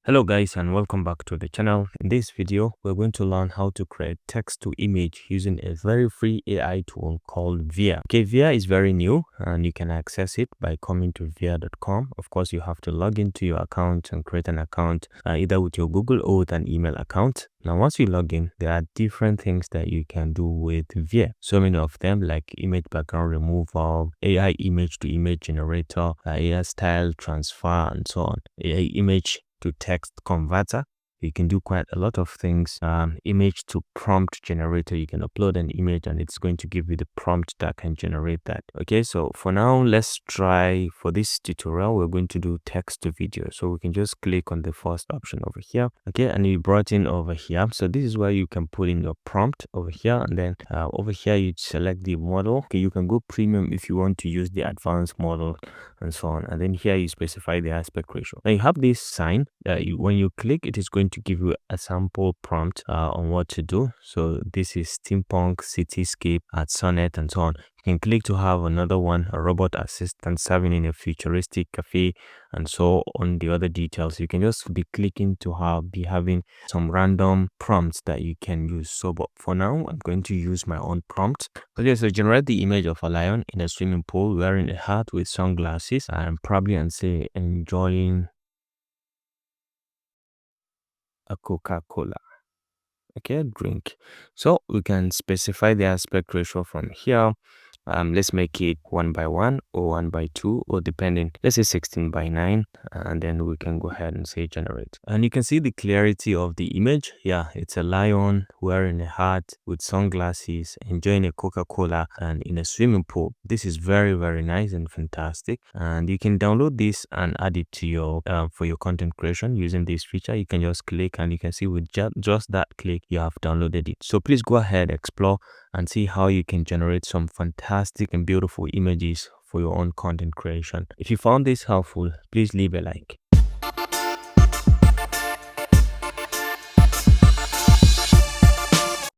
Hello guys and welcome back to the channel. In this video, we're going to learn how to create text to image using a very free AI tool called Vheer. Okay, Vheer is very new and you can access it by coming to vheer.com. Of course, you have to log into your account and create an account either with your Google or with an email account. Now, once you log in, there are different things that you can do with Vheer. So many of them like image background removal, AI image to image generator, AI style transfer, and so on. AI image to text converter. You can do quite a lot of things. Image to prompt generator. You can upload an image and it's going to give you the prompt that can generate that. Okay, so for now, let's try. For this tutorial, we're going to do text to video. So we can just click on the first option over here. Okay, and you brought in over here. So this is where you can put in your prompt over here, and then over here you select the model. Okay, you can go premium if you want to use the advanced model and so on, and then here you specify the aspect ratio. Now you have this sign. When you click, it is going to give you a sample prompt on what to do. So this is steampunk cityscape at Sonnet and so on. You can click to have another one, a robot assistant serving in a futuristic cafe, and so on. The other details you can just be clicking to be having some random prompts that you can use. So but for now, I'm going to use my own prompt. Okay, so generate the image of a lion in a swimming pool wearing a hat with sunglasses and probably and say enjoying a Coca-Cola. Okay, drink. So we can specify the aspect ratio from here. Let's make it 1:1 or 1:2, or depending, let's say 16:9, and then we can go ahead and say generate. And you can see the clarity of the image. Yeah, it's a lion wearing a hat with sunglasses, enjoying a Coca-Cola and in a swimming pool. This is very, very nice and fantastic. And you can download this and add it to your for your content creation using this feature. You can just click and you can see with just that click you have downloaded it. So please go ahead, explore and see how you can generate some fantastic and beautiful images for your own content creation. If you found this helpful, please leave a like.